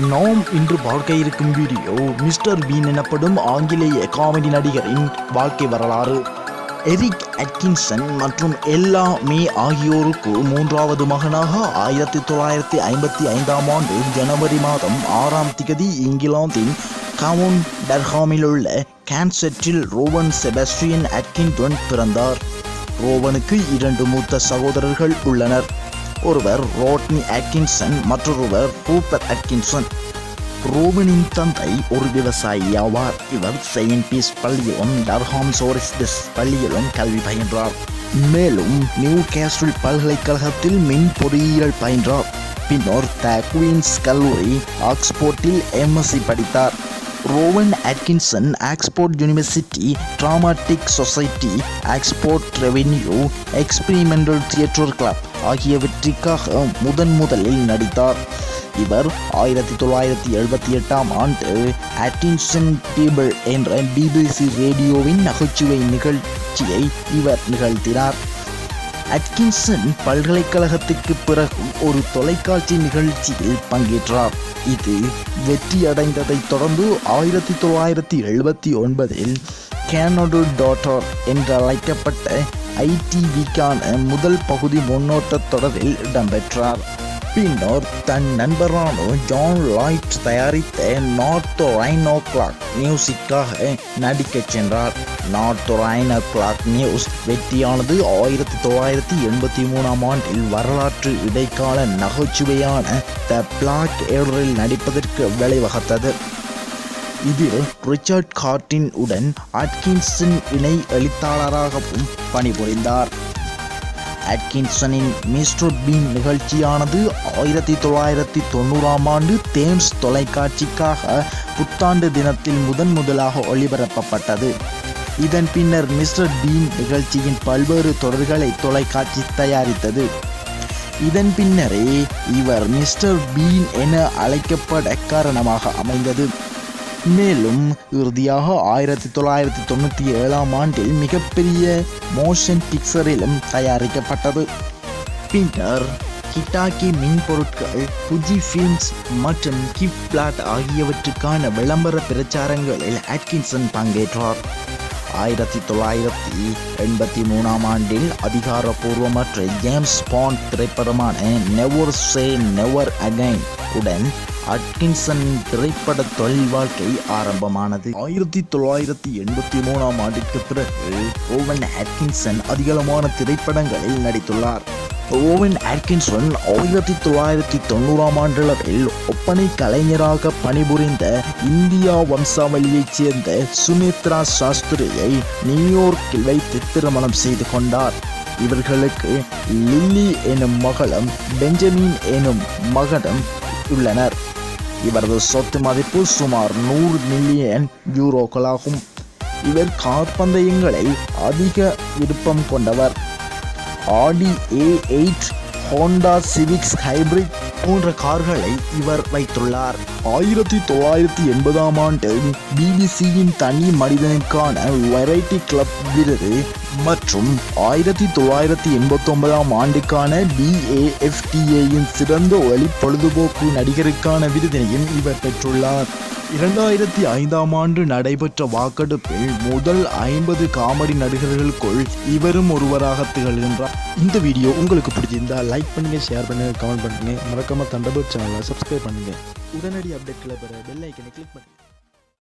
நாம் இன்று பார்க்க இருக்கும் வீடியோ மிஸ்டர் பீன் எனப்படும் ஆங்கிலேய காமெடி நடிகரின் வாழ்க்கை வரலாறு. எரிக் அட்கின்சன் மற்றும் எல்லா மே ஆகியோருக்கு மூன்றாவது மகனாக 1955ஆம் ஆண்டு ஜனவரி மாதம் 6ஆம் திகதி இங்கிலாந்தின் கவுன் டர்ஹாமில் உள்ள கான்செட்டில் ரோவன் செபஸ்டியன் அட்கின்சன் பிறந்தார். ரோவனுக்கு 2 மூத்த சகோதரர்கள் உள்ளனர். ஒருவர் ரோட்னி அட்கின்சன், மற்றொருவர் ரூப்பர் அட்கின்சன். ரோவனின் தந்தை ஒரு விவசாயி ஆவார். இவர் செயின்ட் பீஸ் பள்ளியிலும் டர்ஹாம் சோரிஸ்டிஸ் பள்ளியிலும் கல்வி பயின்றார். மேலும் நியூ கேஸ்டில் பல்கலைக்கழகத்தில் மின் பொறியியல் பயின்றார். பின்னர் த குயின்ஸ் கல்லூரி ஆக்ஸ்போர்ட்டில் எம்எஸ்சி படித்தார். Rowan Atkinson Oxford University Dramatic Society, Oxford Revenue Experimental Theatre Club ஆகியவற்றிற்காக முதலில் நடித்தார். இவர் 1978ஆம் ஆண்டு அட்கின்சன் டேபிள் என்ற பிபிசி ரேடியோவின் நகைச்சுவை நிகழ்ச்சியை இவர் நிகழ்த்தினார். அட்கின்சன் பல்கலைக்கழகத்துக்கு பிறகு ஒரு தொலைக்காட்சி நிகழ்ச்சியில் பங்கேற்றார். இது வெற்றியடைந்ததைத் தொடர்ந்து 1979இல் கேனடா டாட்டர் என்றழைக்கப்பட்ட ஐடிவிக்கான முதல் பகுதி முன்னோட்ட தொடரில் இடம்பெற்றார். பின்னர் தன் நண்பரான ஜான் லாய்ட் தயாரித்த நார்த் ரைன் ஓ கிளாக் நியூஸிற்காக நடிக்கச் சென்றார். Not the Nine O'Clock News வெற்றியானது 1983ஆம் ஆண்டில் வரலாற்று இடைக்கால நகைச்சுவையான த பிளாக் ஏடரில் நடிப்பதற்கு வழிவகுத்தது. இதில் ரிச்சர்ட் கார்டின் உடன் அட்கின்சன் இணை எழுத்தாளராகவும் பணிபுரிந்தார். அட்கின்சனின் மிஸ்டர் பீன் நிகழ்ச்சியானது 1990ஆம் ஆண்டு தேம்ஸ் தொலைக்காட்சிக்காக புத்தாண்டு தினத்தில் முதலாக ஒளிபரப்பப்பட்டது. இதன் பின்னர் மிஸ்டர் பீன் நிகழ்ச்சியின் பல்வேறு தொடர்களை தொலைக்காட்சி தயாரித்தது. இதன் பின்னரே இவர் மிஸ்டர் பீன் என அழைக்கப்பட காரணமாக அமைந்தது. மேலும் இறுதியாக 1997ஆம் ஆண்டில் மிகப்பெரிய மோஷன் பிக்சரிலும் தயாரிக்கப்பட்டது. பின்னர் ஹிட்டாக்கி மின்பொருட்கள், புஜி ஃபிலிம்ஸ் மற்றும் கிஃப்ட் பிளாட் ஆகியவற்றுக்கான விளம்பர பிரச்சாரங்களில் அட்கின்சன் பங்கேற்றார். 1983ஆம் ஆண்டில் அதிகாரப்பூர்வமற்ற ஜேம்ஸ் பாண்ட் திரைப்படமான நெவர் சே நெவர் அகைன் உடன் அட்கின்சன் திரைப்பட தொழில் வாழ்க்கை ஆரம்பமானது. 1983ஆம் ஆண்டிற்கு பிறகு ரோவன் அட்கின்சன் அதிகளமான திரைப்படங்களில் நடித்துள்ளார். ரோவன் அட்கின்சன் 1990ஆம் ஆண்டளவில் ஒப்பனை கலைஞராக பணிபுரிந்த இந்தியா வம்சாவளியைச் சேர்ந்த சுமித்ரா சாஸ்திரியை நியூயார்க்கில் வைத்து திருமணம் செய்து கொண்டார். இவர்களுக்கு லில்லி எனும் மகளும் பெஞ்சமின் எனும் மகனும் உள்ளனர். இவரது சொத்து மதிப்பு சுமார் 100 மில்லியன் யூரோக்களாகும். இவர் கார் பந்தயங்களில் அதிக விருப்பம் கொண்டவர். ஆடி A8, ஹோண்டா சிவிக்ஸ் ஹைபிரிட் போன்ற கார்களை இவர் வைத்துள்ளார். 1980ஆம் ஆண்டு பிபிசியின் தனி மனிதனுக்கான வெரைட்டி கிளப் விருது மற்றும் 1989ஆம் ஆண்டுக்கான BAFTAயின் சிறந்த ஒளி பொழுதுபோக்கு நடிகருக்கான விருதினையும் இவர் பெற்றுள்ளார். 2005ஆம் ஆண்டு நடைபெற்ற வாக்கெடுப்பில் முதல் 50 காமெடி நடிகர்களுக்குள் இவரும் ஒருவராக திகழ்கின்றார். இந்த வீடியோ உங்களுக்கு பிடிச்சிருந்தா லைக் பண்ணுங்க, ஷேர் பண்ணுங்க, கமெண்ட் பண்ணுங்க. மறக்காம தண்டபர்ட் சேனலை சப்ஸ்கிரைப் பண்ணுங்க. உடனடி அப்டேட்களை பெற பெல் ஐக்கனை கிளிக் பண்ணுங்க.